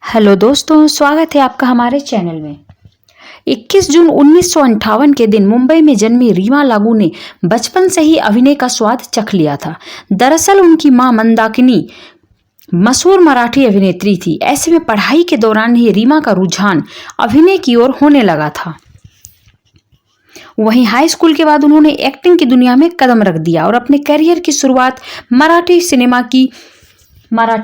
Hello दोस्तों, स्वागत है आपका हमारे चैनल में। 21 जून 1958 के दिन मुंबई में जन्मी रीमा लागू ने बचपन से ही अभिनय का स्वाद चख लिया था। दरअसल उनकी मां मंदाकिनी मशहूर मराठी अभिनेत्री थी। ऐसे में पढ़ाई के दौरान ही रीमा का रुझान अभिनय की ओर होने लगा था। वहीं हाई स्कूल के बाद उन्होंने एक्टिंग की दुनिया में कदम रख दिया और अपने करियर की शुरुआत मराठी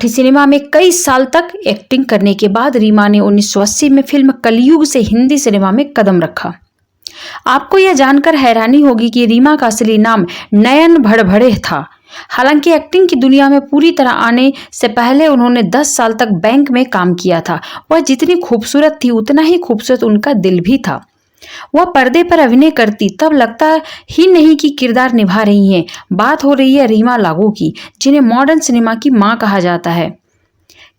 सिनेमा में कई साल तक एक्टिंग करने के बाद रीमा ने 1980 में फिल्म कलयुग से हिंदी सिनेमा में कदम रखा। आपको यह जानकर हैरानी होगी कि रीमा का असली नाम नयन भड़भड़े था। हालांकि एक्टिंग की दुनिया में पूरी तरह आने से पहले उन्होंने 10 साल तक बैंक में काम किया था। वह जितनी खूबसूरत थी उतना ही खूबसूरत उनका दिल भी था। वह पर्दे पर अभिनय करती तब लगता ही नहीं कि किरदार निभा रही हैं। बात हो रही है रीमा लागू की, जिन्हें मॉडर्न सिनेमा की मां कहा जाता है।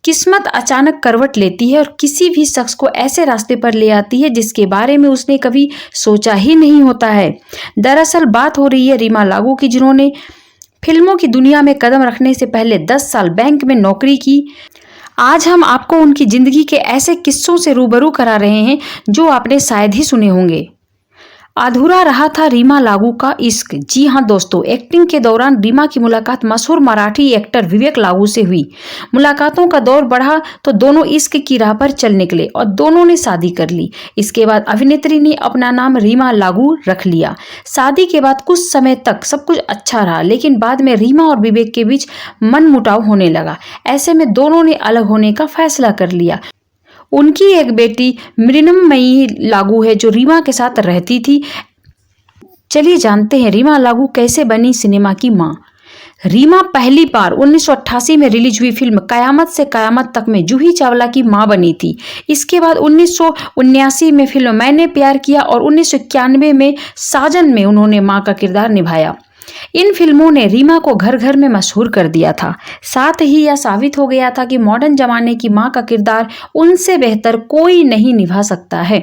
किस्मत अचानक करवट लेती है और किसी भी शख्स को ऐसे रास्ते पर ले आती है जिसके बारे में उसने कभी सोचा ही नहीं होता है। दरअसल बात हो रही है रीमा लागू की, जिन्होंने फिल्मों की दुनिया में कदम रखने से पहले 10 साल बैंक में नौकरी की। आज हम आपको उनकी जिंदगी के ऐसे किस्सों से रूबरू करा रहे हैं जो आपने शायद ही सुने होंगे। अधूरा रहा था रीमा लागू का इश्क। जी हां दोस्तों, एक्टिंग के दौरान रीमा की मुलाकात मशहूर मराठी एक्टर विवेक लागू से हुई। मुलाकातों का दौर बढ़ा तो दोनों इश्क की राह पर चल निकले और दोनों ने शादी कर ली। इसके बाद अभिनेत्री ने अपना नाम रीमा लागू रख लिया। शादी के बाद कुछ समय तक सब कुछ अच्छा रहा, लेकिन बाद में रीमा और विवेक के बीच मनमुटाव होने लगा। ऐसे में दोनों ने अलग होने का फैसला कर लिया। उनकी एक बेटी मृण्मयी लागू है जो रीमा के साथ रहती थी। चलिए जानते हैं रीमा लागू कैसे बनी सिनेमा की मां। रीमा पहली बार 1988 में रिलीज हुई फिल्म कयामत से कयामत तक में जूही चावला की मां बनी थी। इसके बाद 1979 में फिल्म मैंने प्यार किया और 1991 में साजन में उन्होंने मां का किरदार निभाया। इन फिल्मों ने रीमा को घर घर में मशहूर कर दिया था। साथ ही यह साबित हो गया था कि मॉडर्न जमाने की मां का किरदार उनसे बेहतर कोई नहीं निभा सकता है।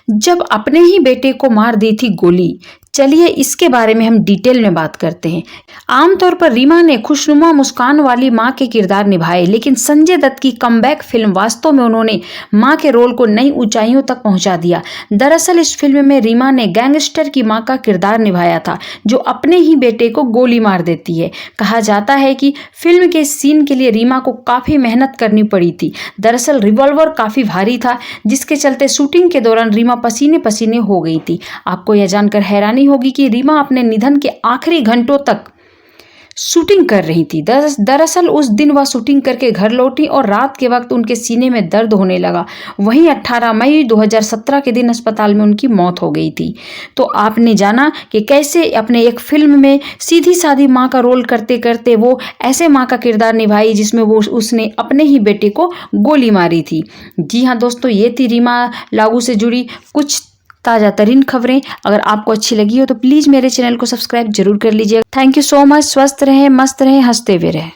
जब अपने ही बेटे को मार दी थी गोली, चलिए इसके बारे में हम डिटेल में बात करते हैं। आमतौर पर रीमा ने खुशनुमा मुस्कान वाली मां के किरदार निभाए, लेकिन संजय दत्त की कमबैक फिल्म वास्तव में उन्होंने मां के रोल को नई ऊंचाइयों तक पहुंचा दिया। दरअसल इस फिल्म में रीमा ने गैंगस्टर की मां का किरदार निभाया था जो अपने ही बेटे को गोली मार देती है। कहा जाता है कि फिल्म के सीन के लिए रीमा को काफी मेहनत करनी पड़ी थी। दरअसल रिवॉल्वर काफी भारी था, जिसके चलते शूटिंग के दौरान रीमा पसीने पसीने हो गई थी। आपको यह जानकर हैरानी होगी कि रीमा अपने निधन के आखिरी घंटों तक शूटिंग कर रही थी। दरअसल उस दिन वह शूटिंग करके घर लौटी और रात के वक्त उनके सीने में दर्द होने लगा। वहीं 18 मई 2017 के दिन अस्पताल में उनकी मौत हो गई थी। तो आपने जाना कि कैसे अपने एक फिल्म में सीधी सादी माँ का रोल करते करते वो ऐसे माँ का किरदार निभाई जिसमें उसने अपने ही बेटे को गोली मारी थी। जी हाँ दोस्तों, ये थी रीमा लागू से जुड़ी कुछ ताज़ा तरीन खबरें। अगर आपको अच्छी लगी हो तो प्लीज़ मेरे चैनल को सब्सक्राइब जरूर कर लीजिए। Thank you so much. स्वस्थ रहें, मस्त रहें, हंसते हुए रहें।